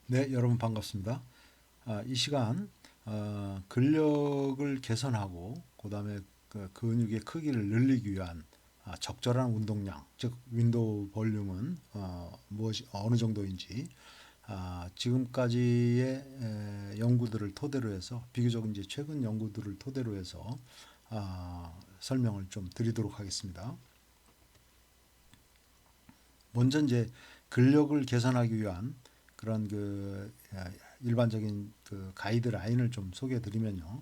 네, 여러분 반갑습니다. 이 시간 근력을 개선하고 그다음에 그 근육의 크기를 늘리기 위한 적절한 운동량, 즉 윈도우 볼륨은 무엇이 어느 정도인지 지금까지의 연구들을 토대로 해서 비교적 이제 최근 연구들을 토대로 해서 설명을 좀 드리도록 하겠습니다. 먼저 이제 근력을 개선하기 위한 그런 일반적인 그 가이드라인을 좀 소개해 드리면요.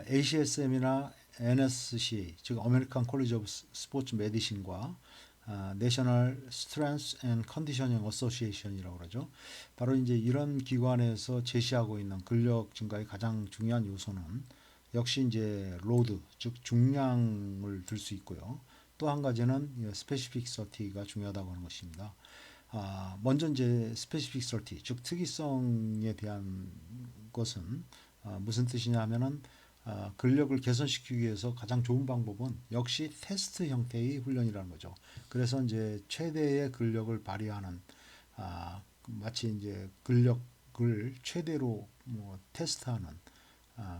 ACSM이나 NSCA, 즉 아메리칸 콜리지 오브 스포츠 메디신과 내셔널 스트렝스 앤 컨디셔닝 어소시에이션이라고 그러죠. 바로 이제 이런 기관에서 제시하고 있는 근력 증가의 가장 중요한 요소는 역시 이제 로드, 즉 중량을 들 수 있고요. 또 한 가지는 스페시픽 서티가 중요하다고 하는 것입니다. 먼저 이제 스페시픽 서티, 즉 특이성에 대한 것은 무슨 뜻이냐 하면은 근력을 개선시키기 위해서 가장 좋은 방법은 역시 테스트 형태의 훈련이라는 거죠. 그래서 이제 최대의 근력을 발휘하는 마치 이제 근력을 최대로 뭐 테스트하는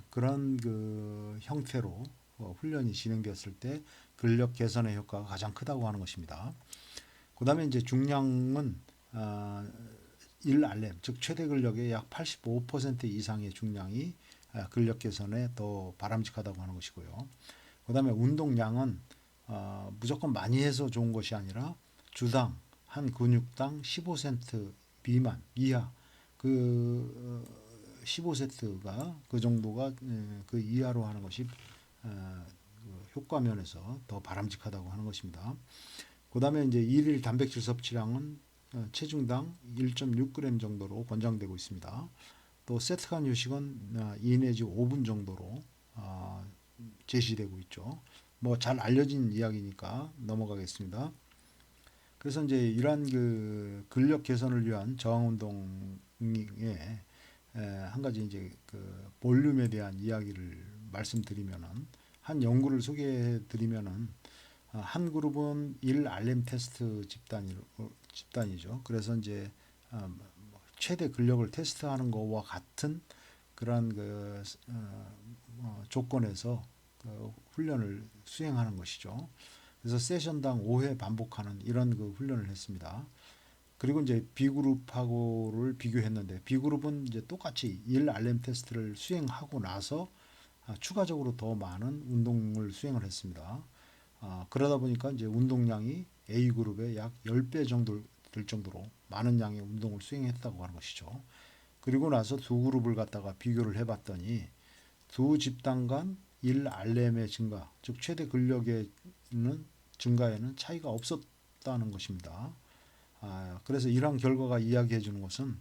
그런 그 형태로 훈련이 진행되었을 때 근력 개선의 효과가 가장 크다고 하는 것입니다. 그다음에 이제 중량은 1RM, 즉 최대 근력의 약 85% 이상의 중량이 근력 개선에 더 바람직하다고 하는 것이고요. 그다음에 운동량은 무조건 많이 해서 좋은 것이 아니라 주당 한 근육당 15세트 미만 이하 그 15세트가 그 정도가 그 이하로 하는 것이 효과 면에서 더 바람직하다고 하는 것입니다. 그다음에 이제 일일 단백질 섭취량은 체중당 1.6g 정도로 권장되고 있습니다. 또 세트 간 휴식은 2 내지 5분 정도로 제시되고 있죠. 뭐 잘 알려진 이야기니까 넘어가겠습니다. 그래서 이제 이러한 그 근력 개선을 위한 저항 운동에 한 가지 이제 그 볼륨에 대한 이야기를 말씀드리면은 한 연구를 소개해 드리면은 한 그룹은 1RM 테스트 집단이죠. 그래서 이제 최대 근력을 테스트하는 것과 같은 그런 조건에서 그 훈련을 수행하는 것이죠. 그래서 세션당 5회 반복하는 이런 그 훈련을 했습니다. 그리고 이제 B그룹하고를 비교했는데 B그룹은 이제 똑같이 1RM 테스트를 수행하고 나서 추가적으로 더 많은 운동을 수행을 했습니다. 그러다 보니까 이제 운동량이 A그룹의 약 10배 정도 될 정도로 많은 양의 운동을 수행했다고 하는 것이죠. 그리고 나서 두 그룹을 갖다가 비교를 해봤더니 두 집단 간 1RM의 증가, 즉 최대 근력의 증가에는 차이가 없었다는 것입니다. 그래서 이러한 결과가 이야기해 주는 것은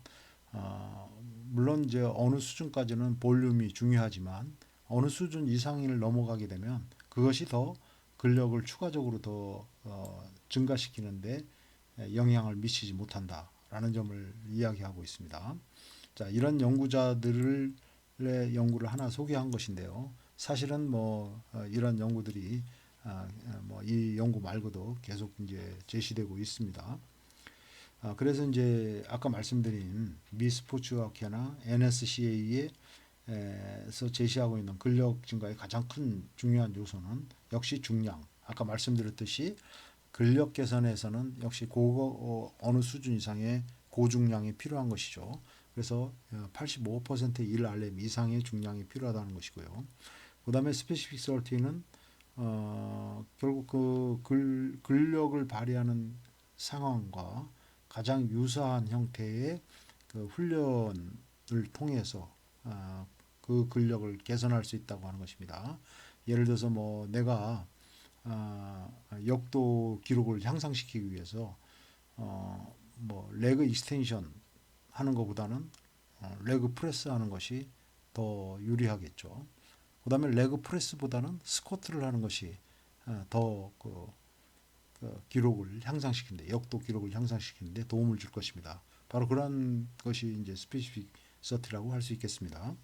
물론 이제 어느 수준까지는 볼륨이 중요하지만 어느 수준 이상을 넘어가게 되면 그것이 더 근력을 추가적으로 더 증가시키는데 영향을 미치지 못한다라는 점을 이야기하고 있습니다. 자, 이런 연구자들의 연구를 하나 소개한 것인데요. 사실은 뭐 이런 연구들이 뭐 이 연구 말고도 계속 이제 제시되고 있습니다. 그래서 이제 아까 말씀드린 미 스포츠학회나 NSCA에서 제시하고 있는 근력 증가의 가장 큰 중요한 요소는 역시 중량. 아까 말씀드렸듯이 근력 개선에서는 역시 어느 수준 이상의 고중량이 필요한 것이죠. 그래서 85%의 1RM 이상의 중량이 필요하다는 것이고요. 그다음에 스페시픽 설티는 결국 근력을 발휘하는 상황과 가장 유사한 형태의 그 훈련을 통해서 그 근력을 개선할 수 있다고 하는 것입니다. 예를 들어서 뭐 내가 역도 기록을 향상시키기 위해서 뭐 레그 익스텐션 하는 것보다는 레그 프레스 하는 것이 더 유리하겠죠. 그다음에 레그 프레스보다는 스쿼트를 하는 것이 더그 기록을 향상시키는데 역도 기록을 향상시키는데 도움을 줄 것입니다. 바로 그런 것이 이제 스페시픽 서티라고 할 수 있겠습니다.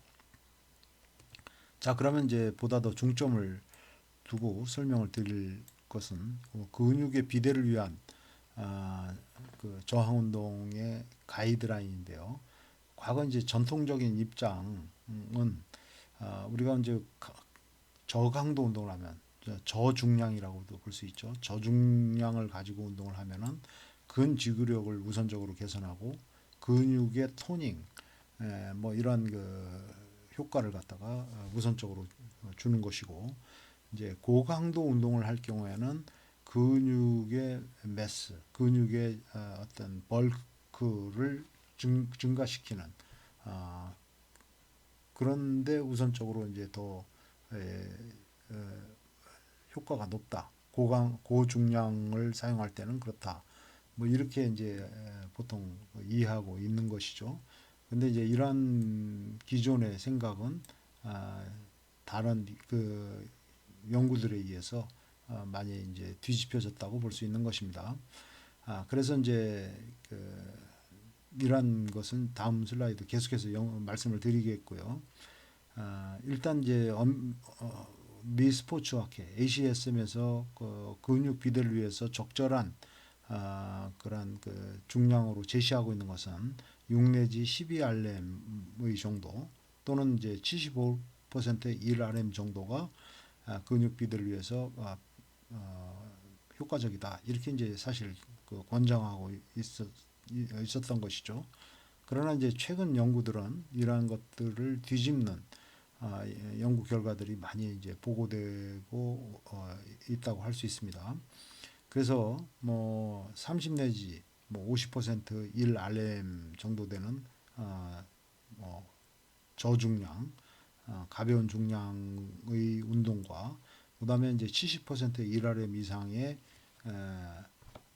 자, 그러면 이제 보다 더 중점을 두고 설명을 드릴 것은 근육의 비대를 위한 그 저항 운동의 가이드라인인데요. 과거 이제 전통적인 입장은 우리가 이제 저강도 운동을 하면 저중량이라고도 볼 수 있죠. 저중량을 가지고 운동을 하면은 근지구력을 우선적으로 개선하고 근육의 토닝, 뭐 이런 그 효과를 갖다가 우선적으로 주는 것이고, 이제 고강도 운동을 할 경우에는 근육의 매스, 근육의 어떤 벌크를 증가시키는 어, 그런데 우선적으로 이제 더 에, 효과가 높다. 고중량을 사용할 때는 그렇다. 뭐 이렇게 이제 보통 이해하고 있는 것이죠. 근데 이제 이러한 기존의 생각은 아, 다른 그 연구들에 의해서 많이 이제 뒤집혀졌다고 볼 수 있는 것입니다. 그래서 이제 이러한 것은 다음 슬라이드 계속해서 말씀을 드리겠고요. 일단 이제 미 스포츠학회 ACSM에서 그 근육 비대를 위해서 적절한 그런 그 중량으로 제시하고 있는 것은 6 내지 12 RM의 정도 또는 이제 75%의 1 RM 정도가 근육 비대를 위해서 효과적이다. 이렇게 이제 사실 그 권장하고 있었던 것이죠. 그러나 이제 최근 연구들은 이러한 것들을 뒤집는 연구 결과들이 많이 이제 보고되고 있다고 할 수 있습니다. 그래서 뭐 30 내지 뭐 50% 1 RM 정도 되는 뭐 저중량, 가벼운 중량의 운동과 그다음에 이제 70% 1 RM 이상의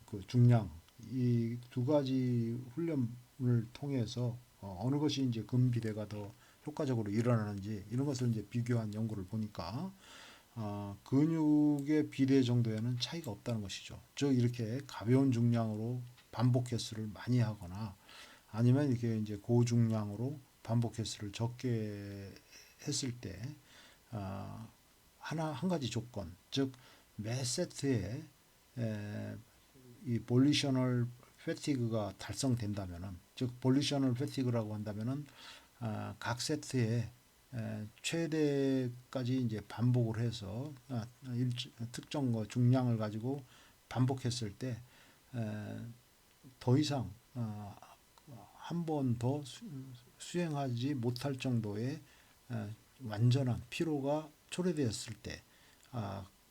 그 중량 이 두 가지 훈련을 통해서 어느 것이 이제 근비대가 더 효과적으로 일어나는지 이런 것을 이제 비교한 연구를 보니까 근육의 비례 정도에는 차이가 없다는 것이죠. 즉 이렇게 가벼운 중량으로 반복 횟수를 많이 하거나 아니면 이렇게 이제 고중량으로 반복 횟수를 적게 했을 때 한 가지 조건, 즉 매 세트에 이 볼리셔널 패티그가 달성된다면은, 즉 볼리셔널 패티그라고 한다면은 각 세트에 최대까지 이제 반복을 해서 특정 중량을 가지고 반복했을 때 더 이상 한 번 더 수행하지 못할 정도의 완전한 피로가 초래되었을 때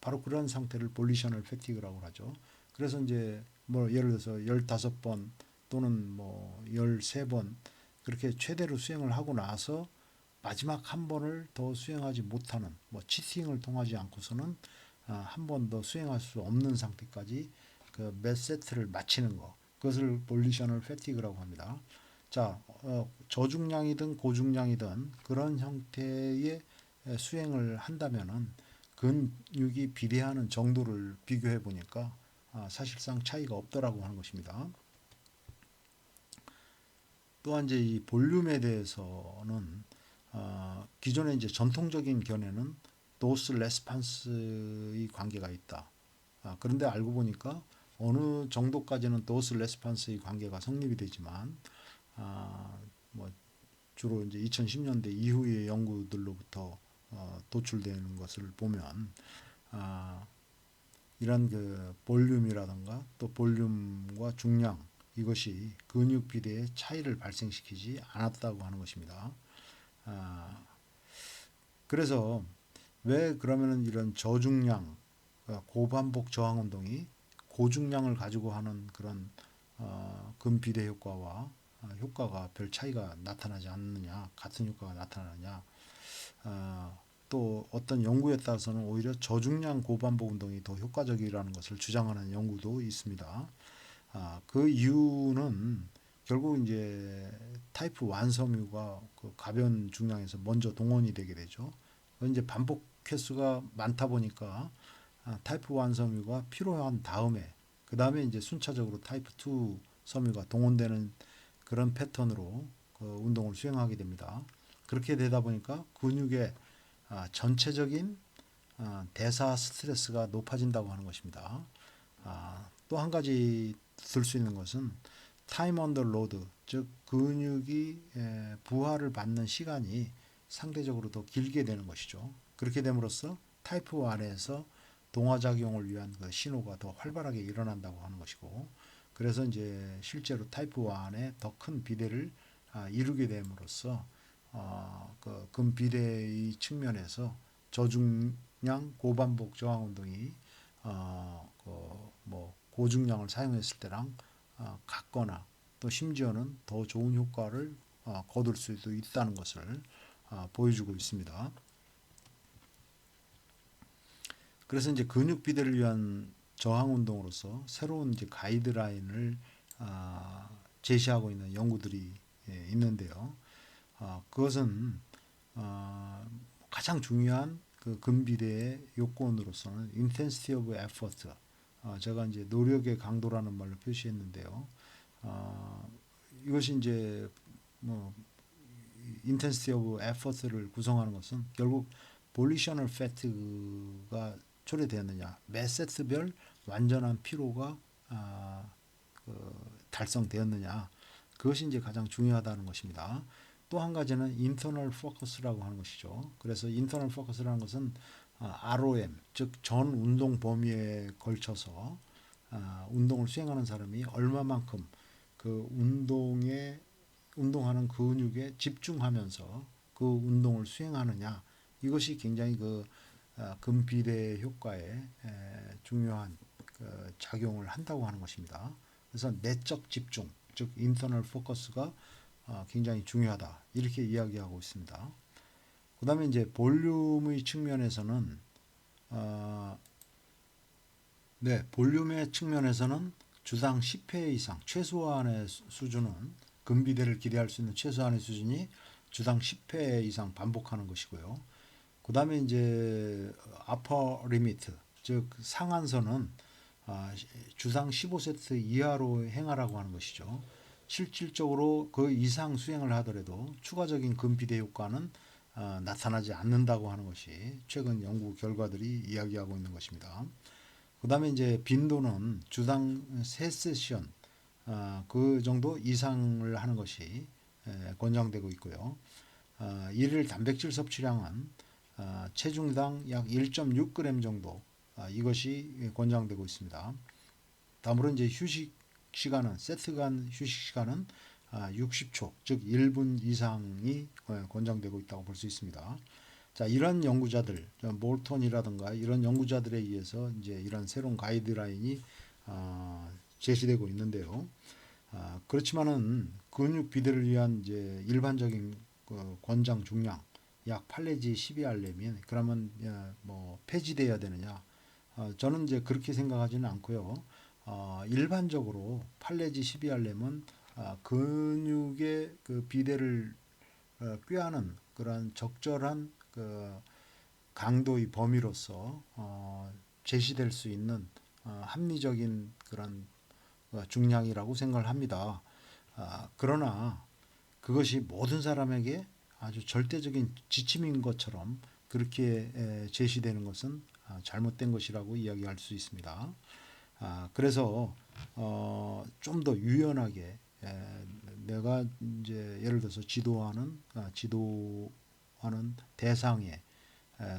바로 그런 상태를 볼리셔널 패티그라고 하죠. 그래서 이제 뭐 예를 들어서 15번 또는 뭐 13번 그렇게 최대로 수행을 하고 나서 마지막 한 번을 더 수행하지 못하는 뭐 치팅을 통하지 않고서는 한 번 더 수행할 수 없는 상태까지 그 몇 세트를 마치는 거 그것을 볼리셔널 패티그라고 합니다. 자, 저중량이든 고중량이든 그런 형태의 수행을 한다면은 근육이 비대하는 정도를 비교해 보니까 사실상 차이가 없더라고 하는 것입니다. 또한 이제 이 볼륨에 대해서는 기존의 이제 전통적인 견해는 도스 레스판스의 관계가 있다. 그런데 알고 보니까 어느 정도까지는 도스 레스판스의 관계가 성립이 되지만 뭐 주로 이제 2010년대 이후의 연구들로부터 도출되는 것을 보면 이런 그 볼륨이라든가 또 볼륨과 중량 이것이 근육 비대의 차이를 발생시키지 않았다고 하는 것입니다. 그래서 왜 그러면은 이런 저중량 고반복 저항 운동이 고중량을 가지고 하는 그런 근비대 효과와 효과가 별 차이가 나타나지 않느냐, 같은 효과가 나타나느냐. 또 어떤 연구에 따라서는 오히려 저중량 고반복 운동이 더 효과적이라는 것을 주장하는 연구도 있습니다. 그 이유는 결국 이제 타입 1 섬유가 그 가벼운 중량에서 먼저 동원이 되게 되죠. 이제 반복 횟수가 많다 보니까 타입 1 섬유가 필요한 다음에 그 다음에 이제 순차적으로 타입 2 섬유가 동원되는 그런 패턴으로 그 운동을 수행하게 됩니다. 그렇게 되다 보니까 근육의 전체적인 대사 스트레스가 높아진다고 하는 것입니다. 또 한 가지 들 수 있는 것은 타임 언더 로드, 즉 근육이 부하를 받는 시간이 상대적으로 더 길게 되는 것이죠. 그렇게 됨으로써 타이프 1에서 동화작용을 위한 그 신호가 더 활발하게 일어난다고 하는 것이고, 그래서 이제 실제로 타이프 1의 더 큰 비대를 이루게 됨으로써 그 근비대의 측면에서 저중량 고반복 저항 운동이 그뭐 고중량을 사용했을 때랑 같거나 또 심지어는 더 좋은 효과를 거둘 수도 있다는 것을 보여주고 있습니다. 그래서 이제 근육 비대를 위한 저항 운동으로서 새로운 이제 가이드라인을 제시하고 있는 연구들이 있는데요. 그것은 가장 중요한 그 근비대의 요건으로서는 intensity of effort, 제가 이제 노력의 강도라는 말로 표시했는데요. 이것이 이제 뭐 intensity of effort를 구성하는 것은 결국 volitional fatigue가 초래되었느냐, 매 세트별 완전한 피로가 달성되었느냐, 그것이 이제 가장 중요하다는 것입니다. 또 한 가지는 internal focus라고 하는 것이죠. 그래서 internal focus라는 것은 ROM, 즉 전 운동 범위에 걸쳐서 운동을 수행하는 사람이 얼마만큼 그 운동하는 근육에 집중하면서 그 운동을 수행하느냐, 이것이 굉장히 그 근비대 효과에 중요한 그 작용을 한다고 하는 것입니다. 그래서 내적 집중, 즉 인터널 포커스가 굉장히 중요하다, 이렇게 이야기하고 있습니다. 그 다음에 이제 볼륨의 측면에서는 볼륨의 측면에서는 주당 10회 이상 최소한의 수준은, 근비대를 기대할 수 있는 최소한의 수준이 주당 10회 이상 반복하는 것이고요. 그 다음에 이제 upper limit, 즉 상한선은 주당 15세트 이하로 행하라고 하는 것이죠. 실질적으로 그 이상 수행을 하더라도 추가적인 근비대 효과는 나타나지 않는다고 하는 것이 최근 연구 결과들이 이야기하고 있는 것입니다. 그 다음에 이제 빈도는 주당 3세션 그 정도 이상을 하는 것이 권장되고 있고요. 일일 단백질 섭취량은 체중당 약 1.6g 정도, 이것이 권장되고 있습니다. 다음으로 이제 휴식 시간은, 세트 간 휴식 시간은 60초, 즉 1분 이상이 권장되고 있다고 볼 수 있습니다. 자, 이런 연구자들, 몰턴이라든가 이런 연구자들에 의해서 이제 이런 새로운 가이드라인이 제시되고 있는데요. 그렇지만은 근육 비대를 위한 이제 일반적인 그 권장 중량 약 8내지 12알렘이면 그러면 뭐 폐지돼야 되느냐? 저는 이제 그렇게 생각하지는 않고요. 일반적으로 8내지 12알렘은 근육의 그 비대를 꾀하는 그런 적절한 그 강도의 범위로서 제시될 수 있는 합리적인 그런 중량이라고 생각을 합니다. 그러나 그것이 모든 사람에게 아주 절대적인 지침인 것처럼 그렇게 제시되는 것은 잘못된 것이라고 이야기할 수 있습니다. 그래서 좀 더 유연하게 내가 이제 예를 들어서 지도하는 대상의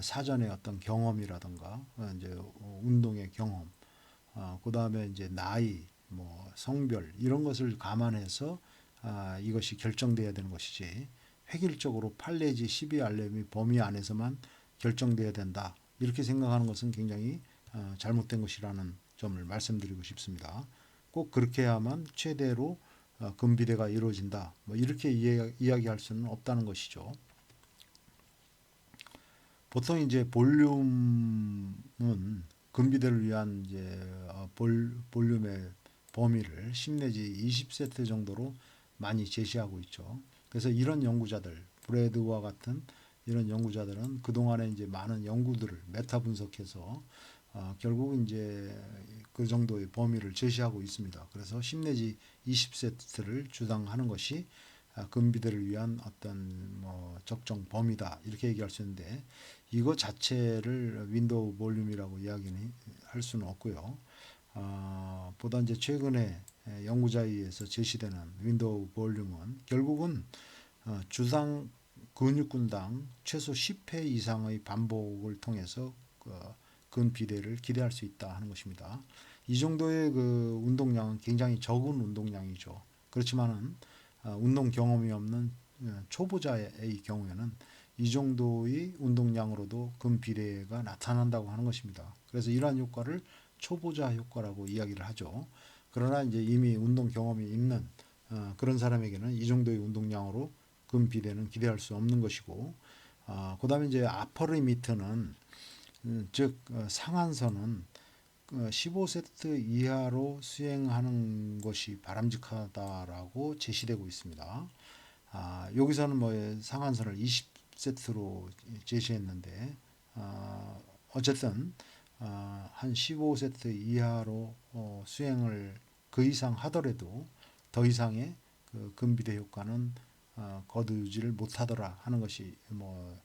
사전의 어떤 경험이라든가 이제 운동의 경험, 그 다음에 이제 나이, 뭐 성별 이런 것을 감안해서 이것이 결정돼야 되는 것이지, 획일적으로 8 내지 12알렘이 범위 안에서만 결정돼야 된다, 이렇게 생각하는 것은 굉장히 잘못된 것이라는 점을 말씀드리고 싶습니다. 꼭 그렇게 해야만 최대로 근비대가 이루어진다, 뭐 이렇게 이야기할 수는 없다는 것이죠. 보통 이제 볼륨은 근비대를 위한 이제 볼륨의 범위를 10 내지 20세트 정도로 많이 제시하고 있죠. 그래서 이런 연구자들, 브래드와 같은 이런 연구자들은 그동안에 이제 많은 연구들을 메타 분석해서 결국 이제 그 정도의 범위를 제시하고 있습니다. 그래서 10 내지 20세트를 주당하는 것이 근비대를 위한 어떤 뭐 적정 범위다, 이렇게 얘기할 수 있는데, 이거 자체를 윈도우 볼륨이라고 이야기할 수는 없고요. 보다 이제 최근에 연구자에 의해서 제시되는 윈도우 볼륨은 결국은 주당 근육군당 최소 10회 이상의 반복을 통해서 근비대를 기대할 수 있다 하는 것입니다. 이 정도의 그 운동량은 굉장히 적은 운동량이죠. 그렇지만은 운동 경험이 없는 초보자의 경우에는 이 정도의 운동량으로도 근비대가 나타난다고 하는 것입니다. 그래서 이러한 효과를 초보자 효과라고 이야기를 하죠. 그러나 이제 이미 운동 경험이 있는 그런 사람에게는 이 정도의 운동량으로 근비대는 기대할 수 없는 것이고, 그다음에 이제 아퍼 리미트는 즉 상한선은 15세트 이하로 수행하는 것이 바람직하다라고 제시되고 있습니다. 여기서는 뭐 상한선을 20세트로 제시했는데 어쨌든 한 15세트 이하로 수행을 그 이상 하더라도 더 이상의 그 근비대 효과는 거두지를 못하더라 하는 것이 뭐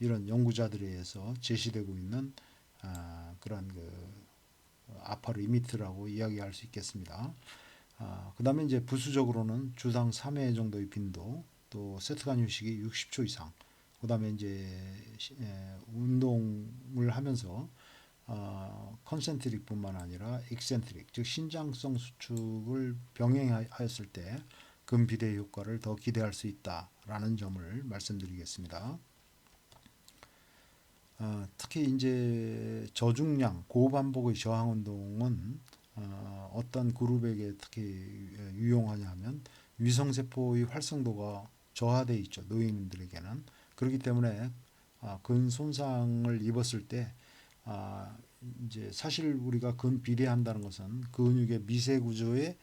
이런 연구자들에 의해서 제시되고 있는 그런 그 아파 리미트라고 이야기할 수 있겠습니다. 그다음에 이제 부수적으로는 주당 3회 정도의 빈도, 또 세트 간 휴식이 60초 이상, 그다음에 이제 운동을 하면서 컨센트릭뿐만 아니라 익센트릭, 즉 신장성 수축을 병행하였을 때 근비대 효과를 더 기대할 수 있다라는 점을 말씀드리겠습니다. 특히 이제 저중량 고반복의 저항 운동은 어떤 그룹에게 특히 유용하냐면 위성세포의 활성도가 저하돼 있죠. 노인들에게는. 그렇기 때문에 근 손상을 입었을 때 이제 사실 우리가 근비대한다는 것은 근육의 미세 구조의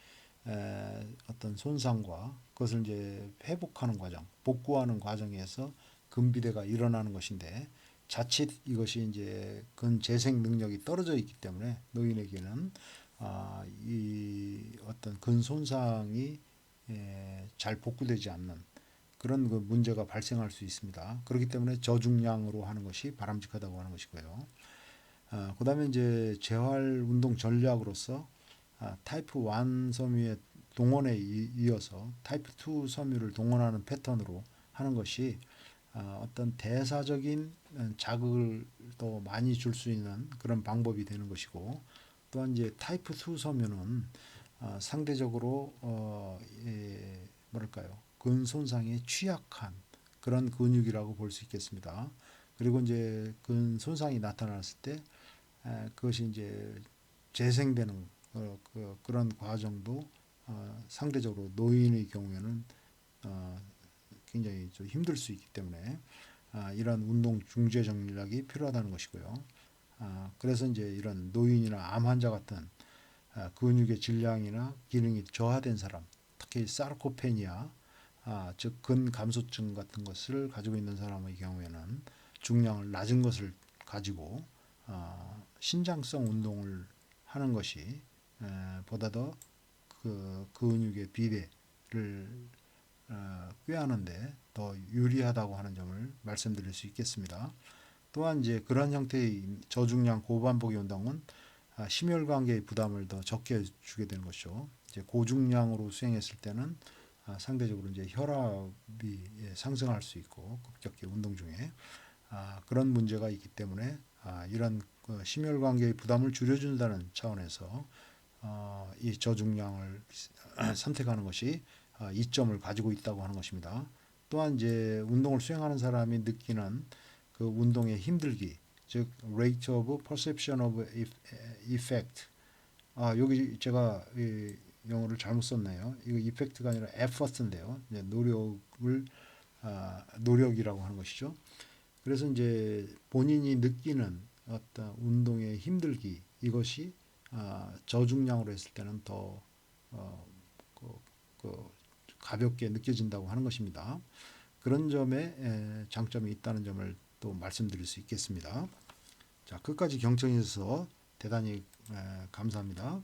어떤 손상과 그것을 이제 회복하는 과정, 복구하는 과정에서 근비대가 일어나는 것인데 자칫 이것이 이제 근재생 능력이 떨어져 있기 때문에 노인에게는 이 어떤 근 손상이 잘 복구되지 않는 그런 그 문제가 발생할 수 있습니다. 그렇기 때문에 저중량으로 하는 것이 바람직하다고 하는 것이고요. 그다음에 이제 재활 운동 전략으로서 타이프 1 섬유의 동원에 이어서 타이프 2 섬유를 동원하는 패턴으로 하는 것이 어떤 대사적인 자극을 더 많이 줄 수 있는 그런 방법이 되는 것이고, 또한 이제 타이프 2 섬유는 상대적으로 뭐랄까요, 근 손상에 취약한 그런 근육이라고 볼 수 있겠습니다. 그리고 이제 근 손상이 나타났을 때 그것이 이제 재생되는 그런 과정도 상대적으로 노인의 경우에는 굉장히 좀 힘들 수 있기 때문에 이런 운동 중재 전략이 필요하다는 것이고요. 그래서 이제 이런 노인이나 암 환자 같은 근육의 질량이나 기능이 저하된 사람, 특히 사르코페니아, 즉 근감소증 같은 것을 가지고 있는 사람의 경우에는 중량을 낮은 것을 가지고 신장성 운동을 하는 것이 보다 더 그 근육의 비대를 꾀하는데 더 유리하다고 하는 점을 말씀드릴 수 있겠습니다. 또한 이제 그런 형태의 저중량 고반복의 운동은 심혈관계의 부담을 더 적게 주게 되는 것이죠. 이제 고중량으로 수행했을 때는 상대적으로 이제 혈압이 상승할 수 있고 급격히 운동 중에 그런 문제가 있기 때문에 이런 심혈관계의 부담을 줄여준다는 차원에서 이 저중량을 선택하는 것이 이점을 가지고 있다고 하는 것입니다. 또한 이제 운동을 수행하는 사람이 느끼는 그 운동의 힘들기, 즉 rate of perception of effect. 여기 제가 영어를 잘못 썼네요. 이거 effect가 아니라 effort인데요. 노력이라고 하는 것이죠. 그래서 이제 본인이 느끼는 어떤 운동의 힘들기 이것이 저중량으로 했을 때는 더 그, 그 가볍게 느껴진다고 하는 것입니다. 그런 점에 장점이 있다는 점을 또 말씀드릴 수 있겠습니다. 자, 끝까지 경청해 주셔서 대단히 감사합니다.